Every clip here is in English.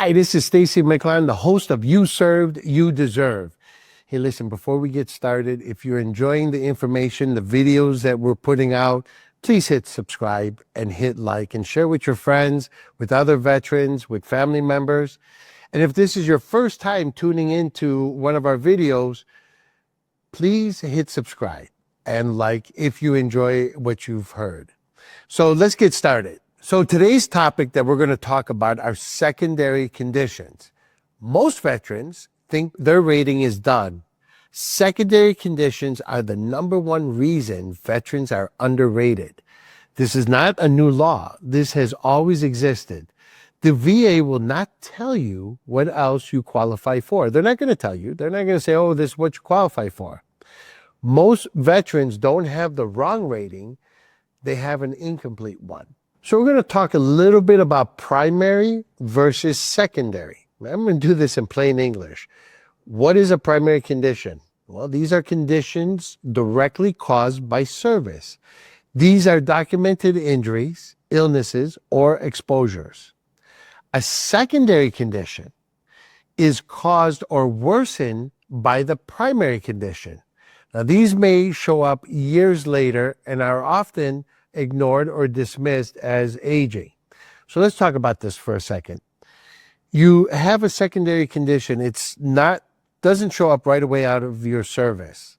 Hi, this is Stacy McLaren, the host of You Served, You Deserve. Hey, listen, before we get started, if you're enjoying the information, the videos that we're putting out, please hit subscribe and hit like and share with your friends, with other veterans, with family members. And if this is your first time tuning into one of our videos, please hit subscribe and like if you enjoy what you've heard. So let's get started. So today's topic that we're going to talk about are secondary conditions. Most veterans think their rating is done. Secondary conditions are the number one reason veterans are underrated. This is not a new law. This has always existed. The VA will not tell you what else you qualify for. They're not going to tell you. They're not going to say, oh, this is what you qualify for. Most veterans don't have the wrong rating. They have an incomplete one. So we're going to talk a little bit about primary versus secondary. I'm going to do this in plain English. What is a primary condition? Well, these are conditions directly caused by service. These are documented injuries, illnesses, or exposures. A secondary condition is caused or worsened by the primary condition. Now, these may show up years later and are often ignored or dismissed as aging. So let's talk about this for a second. You have a secondary condition. Doesn't show up right away out of your service.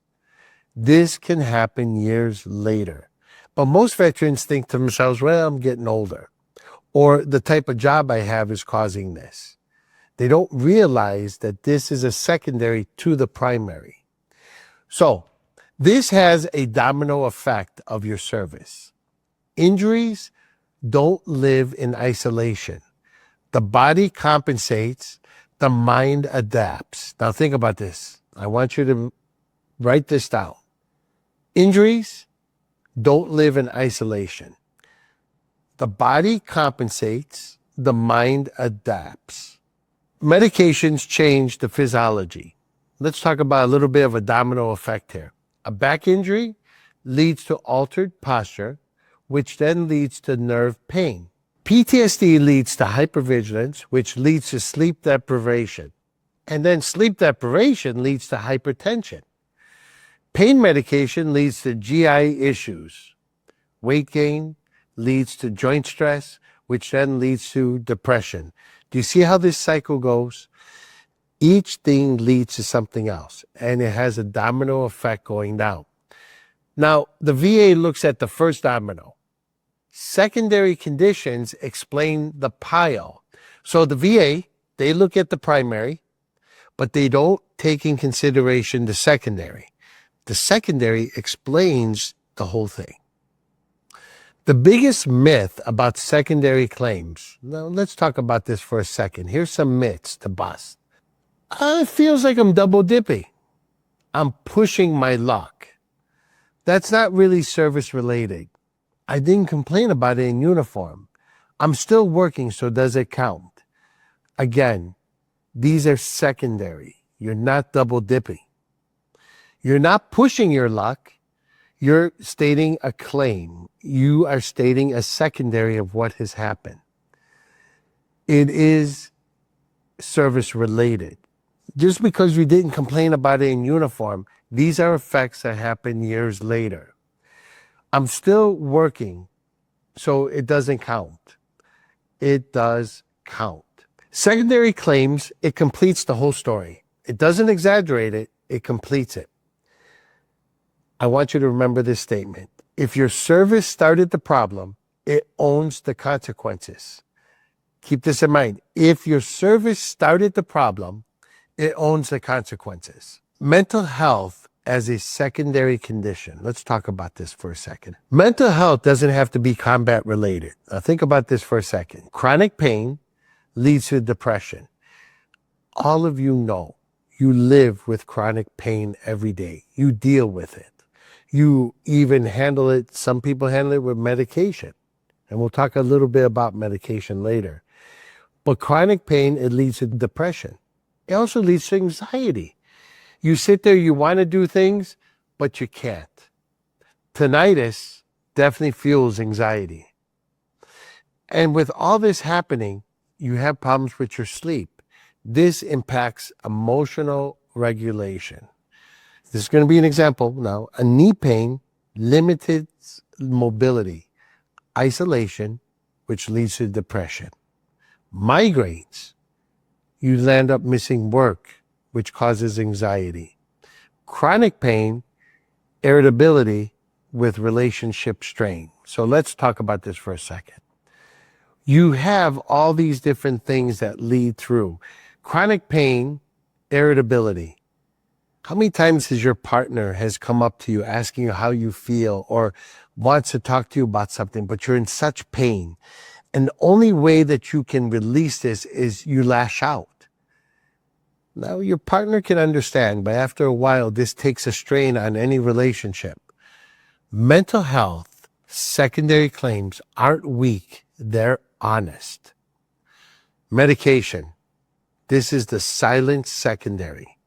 This can happen years later. But most veterans think to themselves, well, I'm getting older, or the type of job I have is causing this. They don't realize that this is a secondary to the primary. So this has a domino effect of your service. Injuries don't live in isolation. The body compensates, the mind adapts. Now think about this. I want you to write this down. Injuries don't live in isolation. The body compensates, the mind adapts. Medications change the physiology. Let's talk about a little bit of a domino effect here. A back injury leads to altered posture, which then leads to nerve pain. PTSD leads to hypervigilance, which leads to sleep deprivation. And then sleep deprivation leads to hypertension. Pain medication leads to GI issues. Weight gain leads to joint stress, which then leads to depression. Do you see how this cycle goes? Each thing leads to something else, and it has a domino effect going down. Now, the VA looks at the first domino. Secondary conditions explain the pile. So the VA, they look at the primary, but they don't take in consideration the secondary. The secondary explains the whole thing. The biggest myth about secondary claims. Now, let's talk about this for a second. Here's some myths to bust. It feels like I'm double dipping. I'm pushing my luck. That's not really service related. I didn't complain about it in uniform. I'm still working, so does it count? Again, these are secondary. You're not double dipping. You're not pushing your luck. You're stating a claim. You are stating a secondary of what has happened. It is service related. Just because you didn't complain about it in uniform, these are effects that happen years later. I'm still working, so it doesn't count. It does count. Secondary claims, it completes the whole story. It doesn't exaggerate it, it completes it. I want you to remember this statement. If your service started the problem, it owns the consequences. Keep this in mind. If your service started the problem, it owns the consequences. Mental health as a secondary condition. Let's talk about this for a second. Mental health doesn't have to be combat related. Now think about this for a second. Chronic pain leads to depression. All of you know you live with chronic pain every day. You deal with it. You even handle it. Some people handle it with medication. And we'll talk a little bit about medication later. But chronic pain, it leads to depression. It also leads to anxiety. You sit there, you want to do things, but you can't. Tinnitus definitely fuels anxiety. And with all this happening, you have problems with your sleep. This impacts emotional regulation. This is going to be an example now. A knee pain, limited mobility, isolation, which leads to depression. Migraines, you land up missing work, which causes anxiety. Chronic pain, irritability with relationship strain. So let's talk about this for a second. You have all these different things that lead through. Chronic pain, irritability. How many times has your partner has come up to you asking you how you feel or wants to talk to you about something, but you're in such pain? And the only way that you can release this is you lash out. Now, your partner can understand, but after a while, this takes a strain on any relationship. Mental health secondary claims aren't weak, they're honest. Medication. This is the silent secondary.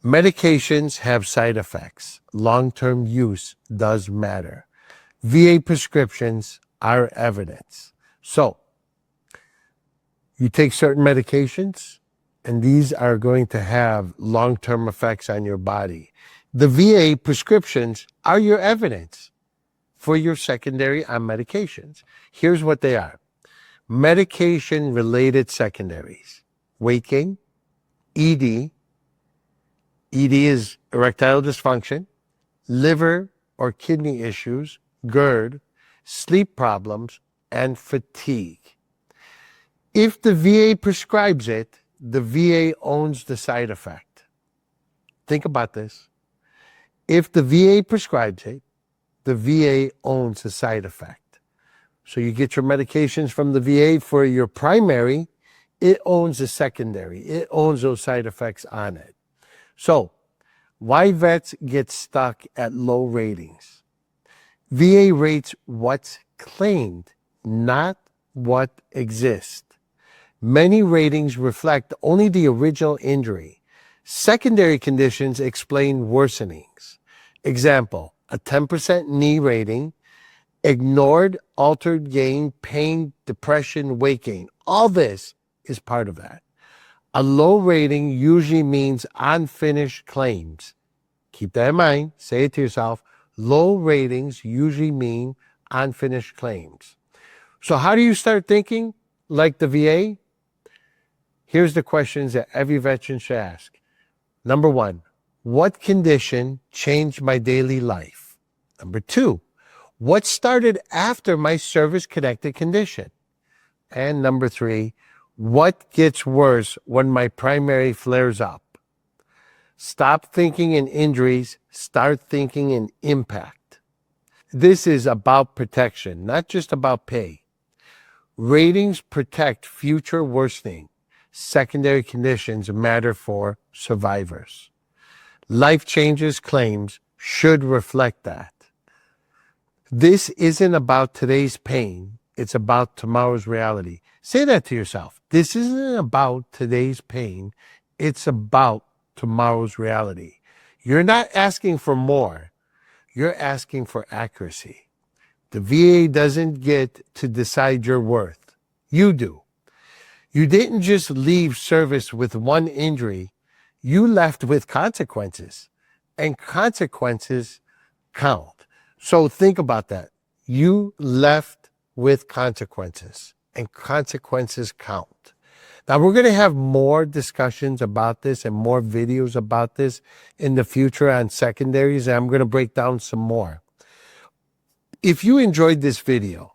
Medications have side effects. Long-term use does matter. VA prescriptions are evidence. So, you take certain medications, and these are going to have long-term effects on your body. The VA prescriptions are your evidence for your secondary on medications. Here's what they are. Medication-related secondaries. Weight gain, ED. ED is erectile dysfunction, liver or kidney issues, GERD, sleep problems, and fatigue. If the VA prescribes it, the VA owns the side effect. Think about this. If the VA prescribes it, the VA owns the side effect. So you get your medications from the VA for your primary, it owns the secondary. It owns those side effects on it. So, why vets get stuck at low ratings? VA rates what's claimed, not what exists. Many ratings reflect only the original injury. Secondary conditions explain worsenings. Example, a 10% knee rating, ignored altered gain, pain, depression, weight gain. All this is part of that. A low rating usually means unfinished claims. Keep that in mind. Say it to yourself. Low ratings usually mean unfinished claims. So how do you start thinking like the VA? Here's the questions that every veteran should ask. Number one, what condition changed my daily life? Number two, what started after my service-connected condition? And number three, what gets worse when my primary flares up? Stop thinking in injuries, start thinking in impact. This is about protection, not just about pay. Ratings protect future worsening. Secondary conditions matter for survivors. Life changes claims should reflect that. This isn't about today's pain, it's about tomorrow's reality. Say that to yourself. This isn't about today's pain, it's about tomorrow's reality. You're not asking for more, you're asking for accuracy. The VA doesn't get to decide your worth. You do. You didn't just leave service with one injury, you left with consequences, and consequences count. So think about that. You left with consequences, and consequences count. Now, we're going to have more discussions about this and more videos about this in the future on secondaries, and I'm going to break down some more. If you enjoyed this video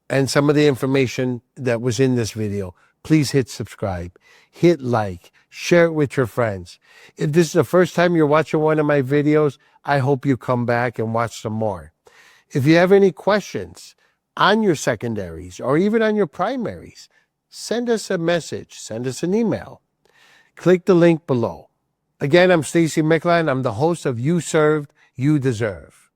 and some of the information that was in this video, please hit subscribe, hit like, share it with your friends. If this is the first time you're watching one of my videos, I hope you come back and watch some more. If you have any questions on your secondaries or even on your primaries, send us a message, send us an email. Click the link below. Again, I'm Stacy Mickline. I'm the host of You Served, You Deserve.